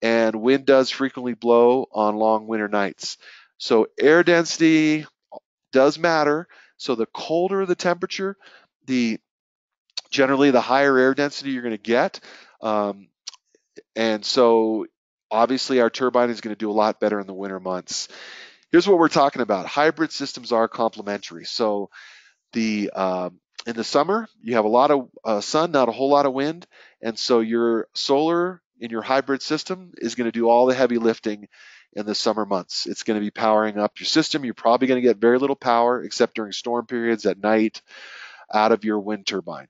and wind does frequently blow on long winter nights. So air density does matter. So the colder the temperature, generally the higher air density you're going to get. And so obviously our turbine is going to do a lot better in the winter months. Here's what we're talking about. Hybrid systems are complementary. So in the summer, you have a lot of sun, not a whole lot of wind, and so your solar in your hybrid system is going to do all the heavy lifting in the summer months. It's going to be powering up your system. You're probably going to get very little power, except during storm periods at night, out of your wind turbine.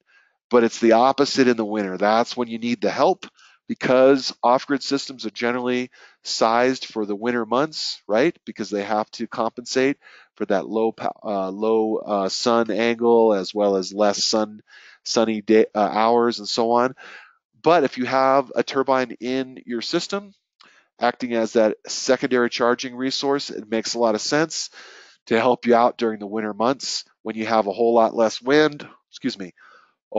But it's the opposite in the winter. That's when you need the help, because off-grid systems are generally sized for the winter months, right? Because they have to compensate for that low sun angle, as well as less sunny day, hours and so on. But if you have a turbine in your system acting as that secondary charging resource, it makes a lot of sense to help you out during the winter months when you have a whole lot less wind, a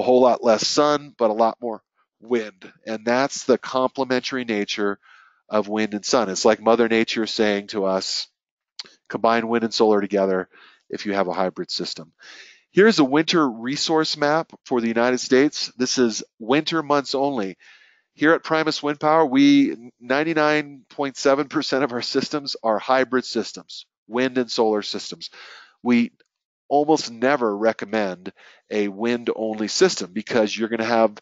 whole lot less sun, but a lot more wind. And that's the complementary nature of wind and sun. It's like Mother Nature saying to us, combine wind and solar together if you have a hybrid system. Here's a winter resource map for the United States. This is winter months only. Here at Primus Wind Power, 99.7% of our systems are hybrid systems, wind and solar systems. We almost never recommend a wind-only system because you're going to have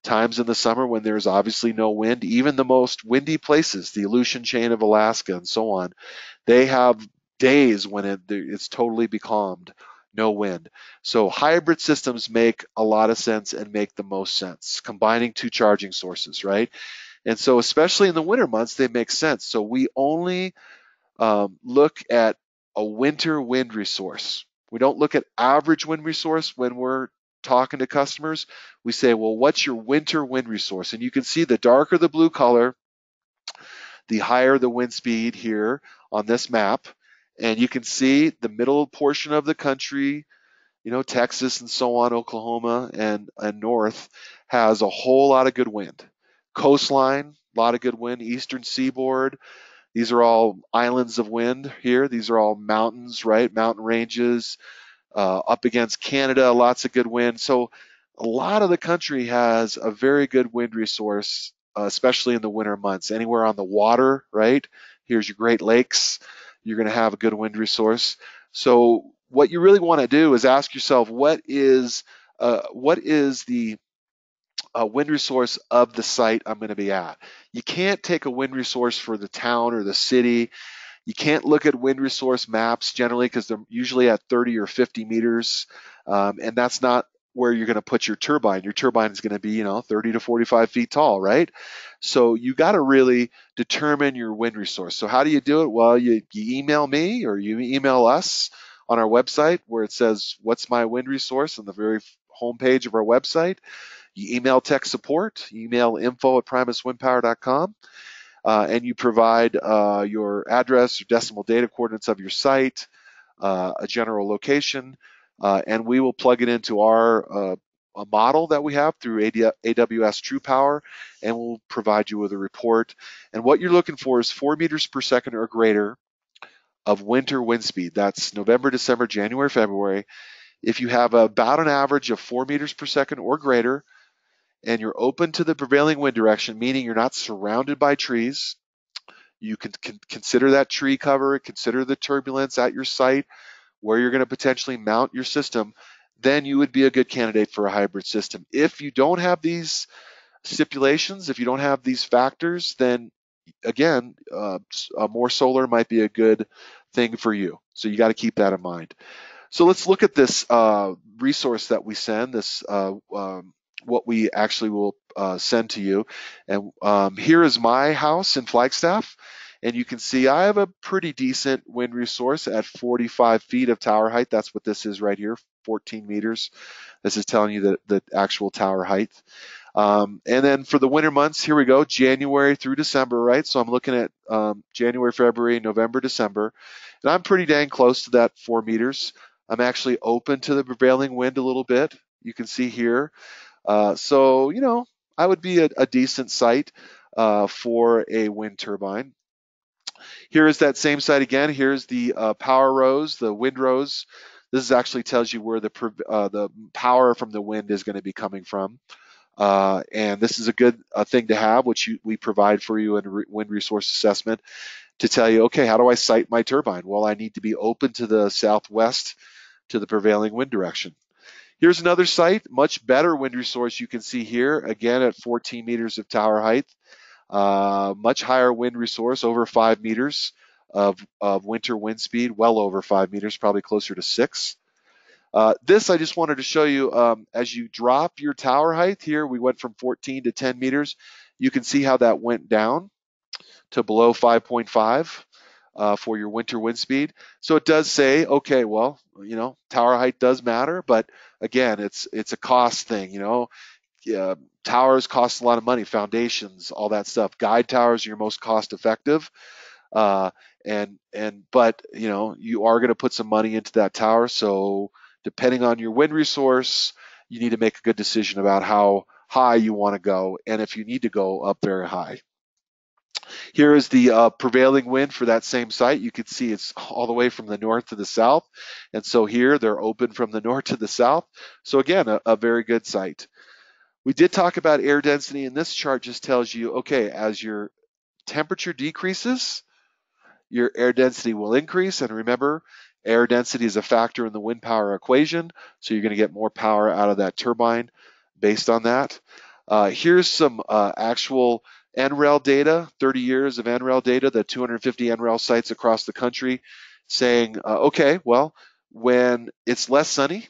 times in the summer when there's obviously no wind. Even the most windy places, the Aleutian chain of Alaska and so on, they have days when it's totally becalmed, no wind. So hybrid systems make a lot of sense and make the most sense, combining two charging sources, right? And so especially in the winter months, they make sense. So we only look at a winter wind resource. We don't look at average wind resource when we're talking to customers. We say, well, what's your winter wind resource? And you can see the darker the blue color, the higher the wind speed here on this map. And you can see the middle portion of the country, Texas and so on, Oklahoma and north, has a whole lot of good wind. Coastline, a lot of good wind. Eastern seaboard, These are all islands of wind here. These are all mountains, right? Mountain ranges, up against Canada, lots of good wind. So a lot of the country has a very good wind resource, especially in the winter months. Anywhere on the water, right? Here's your Great Lakes. You're going to have a good wind resource. So what you really want to do is ask yourself, what is the wind resource of the site I'm going to be at? You can't take a wind resource for the town or the city. You can't look at wind resource maps generally because they're usually at 30 or 50 meters, and that's not where you're going to put your turbine. Your turbine is going to be, 30 to 45 feet tall, right? So you got to really determine your wind resource. So how do you do it? Well, you email me or you email us on our website where it says, "What's my wind resource?" on the very homepage of our website. You email tech support, you email info@primuswindpower.com, and you provide your address, your decimal data coordinates of your site, a general location, and we will plug it into our a model that we have through AWS TruePower, and we'll provide you with a report. And what you're looking for is 4 meters per second or greater of winter wind speed. That's November, December, January, February. If you have about an average of 4 meters per second or greater, and you're open to the prevailing wind direction, meaning you're not surrounded by trees, you can consider that tree cover, consider the turbulence at your site, where you're going to potentially mount your system, then you would be a good candidate for a hybrid system. If you don't have these stipulations, if you don't have these factors, then again, more solar might be a good thing for you. So you got to keep that in mind. So let's look at this resource that we send, what we actually will send to you. And here is my house in Flagstaff. And you can see I have a pretty decent wind resource at 45 feet of tower height. That's what this is right here, 14 meters. This is telling you the actual tower height. And then for the winter months, here we go, January through December, right? So I'm looking at January, February, November, December. And I'm pretty dang close to that 4 meters. I'm actually open to the prevailing wind a little bit. You can see here. So, I would be a decent site for a wind turbine. Here is that same site again. Here's the power rows, the wind rows. This actually tells you where the power from the wind is going to be coming from. And this is a good thing to have, which we provide for you in wind resource assessment to tell you, okay, how do I site my turbine? Well, I need to be open to the southwest to the prevailing wind direction. Here's another site, much better wind resource you can see here, again at 14 meters of tower height. Much higher wind resource, over 5 meters of winter wind speed, well over 5 meters, probably closer to 6. This I just wanted to show you as you drop your tower height here, we went from 14 to 10 meters. You can see how that went down to below 5.5 for your winter wind speed. So it does say, okay, well, tower height does matter, but again, it's a cost thing, Yeah, towers cost a lot of money, foundations, all that stuff. Guide towers are your most cost effective. Uh, but you are going to put some money into that tower. So depending on your wind resource, you need to make a good decision about how high you want to go and if you need to go up very high. Here is the prevailing wind for that same site. You can see it's all the way from the north to the south. And so here they're open from the north to the south. So again, a very good site. We did talk about air density, and this chart just tells you, okay, as your temperature decreases, your air density will increase. And remember, air density is a factor in the wind power equation. So you're going to get more power out of that turbine based on that. Here's some actual NREL data, 30 years of NREL data, the 250 NREL sites across the country saying, okay, well, when it's less sunny,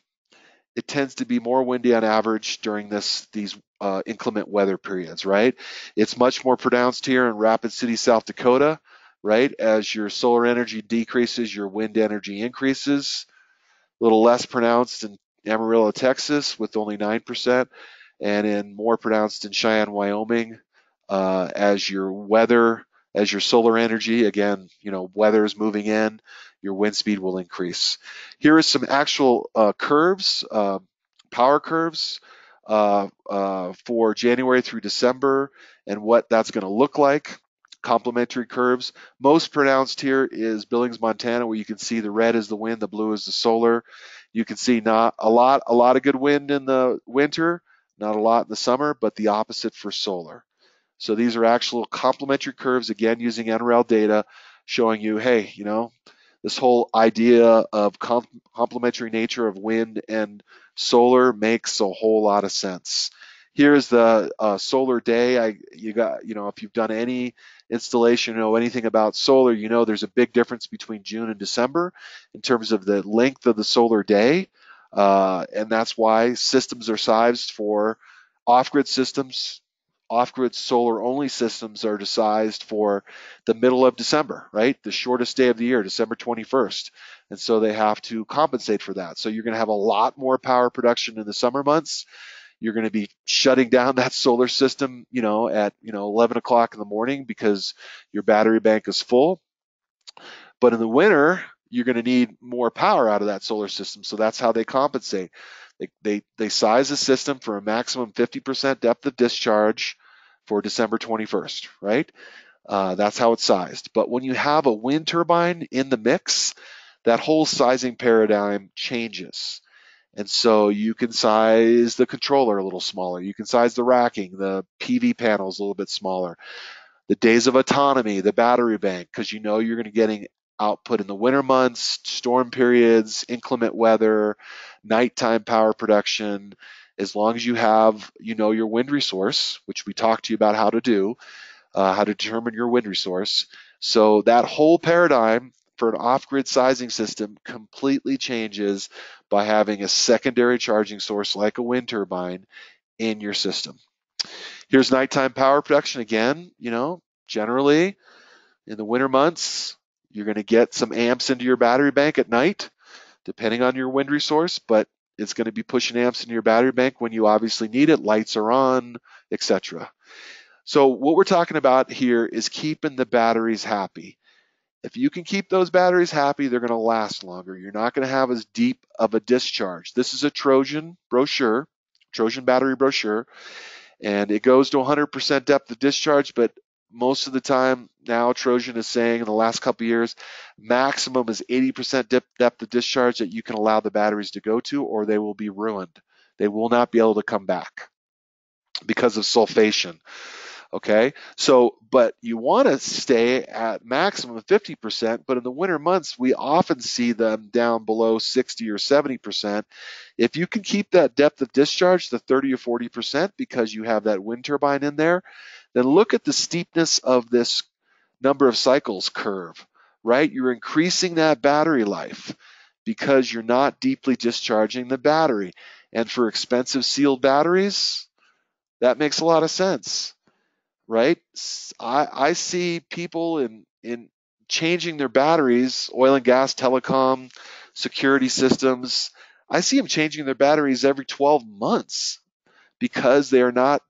it tends to be more windy on average during these inclement weather periods, right? It's much more pronounced here in Rapid City, South Dakota, right? As your solar energy decreases, your wind energy increases. A little less pronounced in Amarillo, Texas, with only 9%, and more pronounced in Cheyenne, Wyoming, as your solar energy, again, weather is moving in, your wind speed will increase. Here is some actual curves, power curves for January through December and what that's going to look like. complementary curves. Most pronounced here is Billings, Montana, where you can see the red is the wind, the blue is the solar. You can see not a lot of good wind in the winter, not a lot in the summer, but the opposite for solar. So these are actual complementary curves, again, using NREL data, showing you, hey, this whole idea of complementary nature of wind and solar makes a whole lot of sense. Here's the solar day. If you've done any installation, know anything about solar, there's a big difference between June and December in terms of the length of the solar day. And that's why systems are sized for off-grid systems. Off-grid solar-only systems are sized for the middle of December, right? The shortest day of the year, December 21st. And so they have to compensate for that. So you're going to have a lot more power production in the summer months. You're going to be shutting down that solar system, at 11 o'clock in the morning because your battery bank is full. But in the winter, you're going to need more power out of that solar system. So that's how they compensate. They size the system for a maximum 50% depth of discharge for December 21st, right? That's how it's sized. But when you have a wind turbine in the mix, that whole sizing paradigm changes. And so you can size the controller a little smaller. You can size the racking, the PV panels a little bit smaller. The days of autonomy, the battery bank, because you're going to getting output in the winter months, storm periods, inclement weather, nighttime power production. As long as you have, your wind resource, which we talked to you about how to do, how to determine your wind resource. So that whole paradigm for an off-grid sizing system completely changes by having a secondary charging source like a wind turbine in your system. Here's nighttime power production again. Generally in the winter months, you're going to get some amps into your battery bank at night, depending on your wind resource, but it's going to be pushing amps into your battery bank when you obviously need it, lights are on, etc. So what we're talking about here is keeping the batteries happy. If you can keep those batteries happy, they're going to last longer. You're not going to have as deep of a discharge. This is a Trojan brochure, Trojan battery brochure, and it goes to 100% depth of discharge, but most of the time now Trojan is saying in the last couple of years, maximum is 80% depth of discharge that you can allow the batteries to go to, or they will be ruined. They will not be able to come back because of sulfation. Okay, so, but you want to stay at maximum 50%, but in the winter months, we often see them down below 60 or 70%. If you can keep that depth of discharge to 30 or 40% because you have that wind turbine in there, then look at the steepness of this number of cycles curve, right? You're increasing that battery life because you're not deeply discharging the battery. And for expensive sealed batteries, that makes a lot of sense. Right? I see people in changing their batteries, oil and gas, telecom, security systems. I see them changing their batteries every 12 months because they are not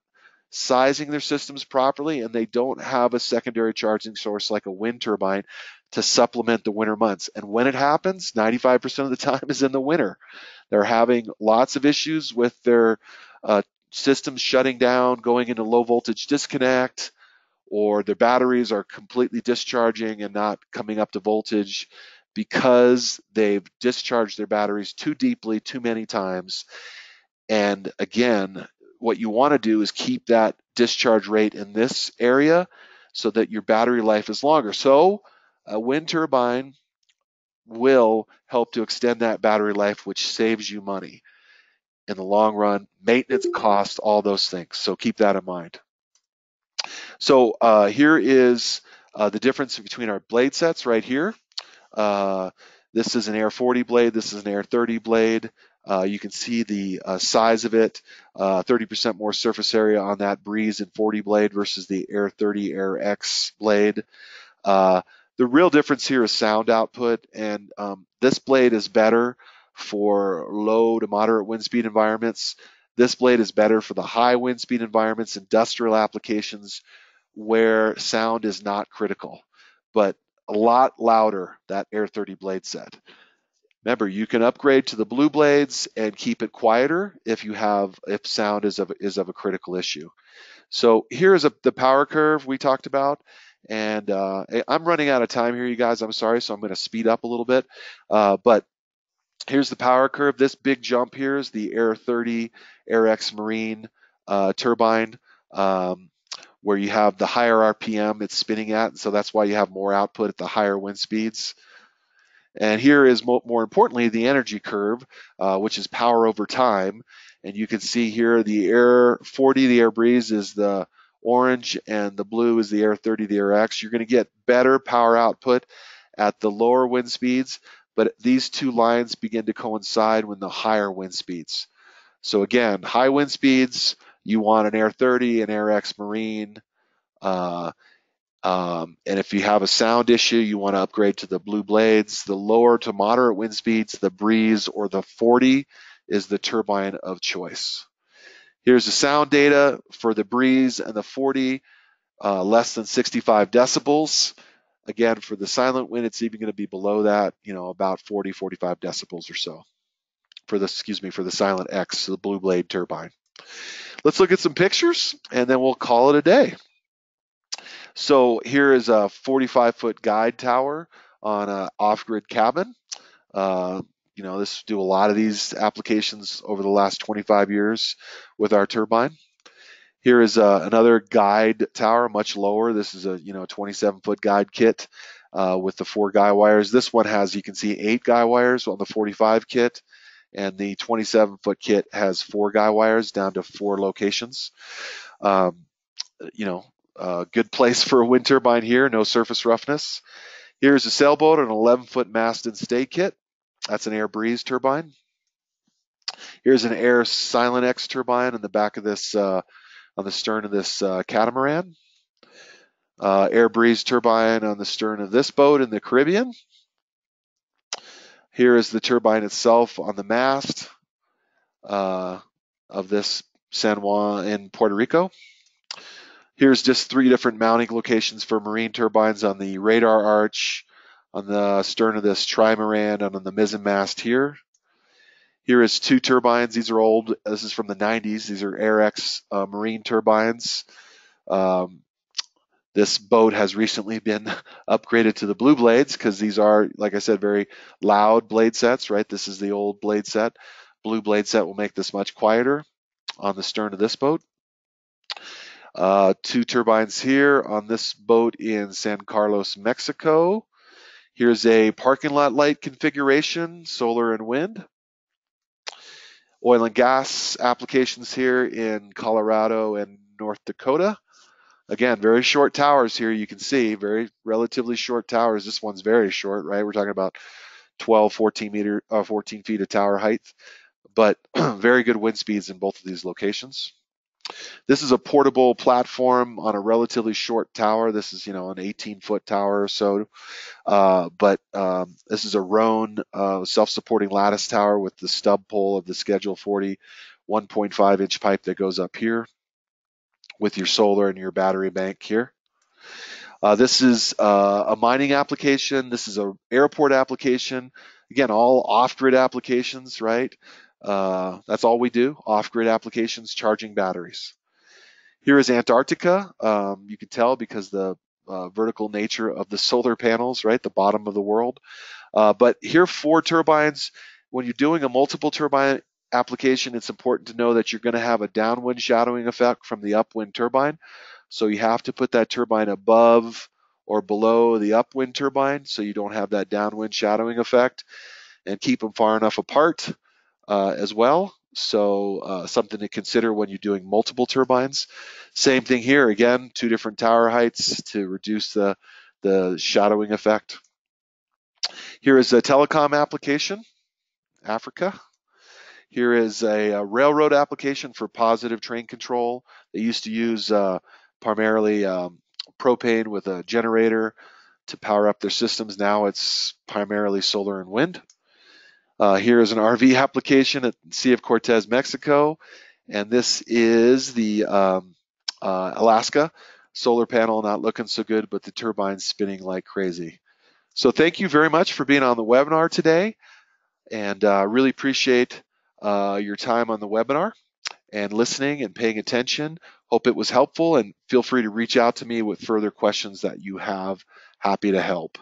sizing their systems properly and they don't have a secondary charging source like a wind turbine to supplement the winter months. And when it happens, 95% of the time is in the winter. They're having lots of issues with their systems shutting down, going into low voltage disconnect, or their batteries are completely discharging and not coming up to voltage because they've discharged their batteries too deeply, too many times. And again, what you want to do is keep that discharge rate in this area so that your battery life is longer. So a wind turbine will help to extend that battery life, which saves you money in the long run, maintenance costs, all those things. So keep that in mind. So here is the difference between our blade sets right here. This is an Air 40 blade. This is an Air 30 blade. You can see the size of it, 30% more surface area on that Breeze and 40 blade versus the Air 30 Air X blade. The real difference here is sound output, and this blade is better for low to moderate wind speed environments. This blade is better for the high wind speed environments, industrial applications where sound is not critical, but a lot louder, that Air 30 blade set. Remember, you can upgrade to the blue blades and keep it quieter if sound is of a critical issue. So here is the power curve we talked about, And I'm running out of time here, you guys. I'm sorry, so I'm going to speed up a little bit. But here's the power curve. This big jump here is the Air 30 AirX Marine turbine, where you have the higher RPM it's spinning at, and so that's why you have more output at the higher wind speeds. And here is more importantly the energy curve, which is power over time. And you can see here the Air 40, the Air Breeze, is the orange, and the blue is the Air 30, the Air X. You're going to get better power output at the lower wind speeds, but these two lines begin to coincide when the higher wind speeds. So again, high wind speeds, you want an Air 30, an Air X Marine. Uh, and if you have a sound issue, you want to upgrade to the Blue Blades. The lower to moderate wind speeds, the Breeze or the 40 is the turbine of choice. Here's the sound data for the Breeze and the 40, less than 65 decibels. Again, for the silent wind, it's even going to be below that, about 40, 45 decibels or so for the Silent X, the Blue Blade turbine. Let's look at some pictures and then we'll call it a day. So here is a 45-foot guide tower on an off-grid cabin. This do a lot of these applications over the last 25 years with our turbine. Here is another guide tower, much lower. This is a 27-foot guide kit with the 4 guy wires. This one has, you can see, 8 guy wires on the 45 kit, and the 27-foot kit has 4 guy wires down to 4 locations. Good place for a wind turbine here, no surface roughness. Here's a sailboat, an 11-foot mast and stay kit. That's an Air Breeze turbine. Here's an Air Silent X turbine in the back of this, on the stern of this catamaran. Air Breeze turbine on the stern of this boat in the Caribbean. Here is the turbine itself on the mast of this San Juan in Puerto Rico. Here's just 3 different mounting locations for marine turbines on the radar arch, on the stern of this trimaran, and on the mizzen mast here. Here is 2 turbines. These are old. This is from the 90s. These are AirX marine turbines. This boat has recently been upgraded to the Blue Blades because these are, like I said, very loud blade sets, right? This is the old blade set. Blue blade set will make this much quieter on the stern of this boat. 2 turbines here on this boat in San Carlos, Mexico. Here's a parking lot light configuration, solar and wind. Oil and gas applications here in Colorado and North Dakota. Again, very short towers here. You can see very relatively short towers. This one's very short, right? We're talking about 12, 14 feet of tower height, but very good wind speeds in both of these locations. This is a portable platform on a relatively short tower. This is, an 18-foot tower or so. But this is a Roan self-supporting lattice tower with the stub pole of the Schedule 40 1.5-inch pipe that goes up here with your solar and your battery bank here. This is a mining application. This is an airport application. Again, all off-grid applications, right? That's all we do, off-grid applications, charging batteries. Here is Antarctica. You can tell because the vertical nature of the solar panels, right? The bottom of the world. But here, 4 turbines. When you're doing a multiple turbine application, it's important to know that you're going to have a downwind shadowing effect from the upwind turbine. So you have to put that turbine above or below the upwind turbine so you don't have that downwind shadowing effect, and keep them far enough apart as well. So something to consider when you're doing multiple turbines. Same thing here, again, 2 different tower heights to reduce the shadowing effect. Here is a telecom application, Africa. Here is a railroad application for positive train control. They used to use primarily propane with a generator to power up their systems. Now it's primarily solar and wind. Here is an RV application at Sea of Cortez, Mexico. And this is the Alaska solar panel, not looking so good, but the turbine's spinning like crazy. So thank you very much for being on the webinar today, and really appreciate your time on the webinar. and listening and paying attention. Hope it was helpful, and feel free to reach out to me with further questions that you have. Happy to help.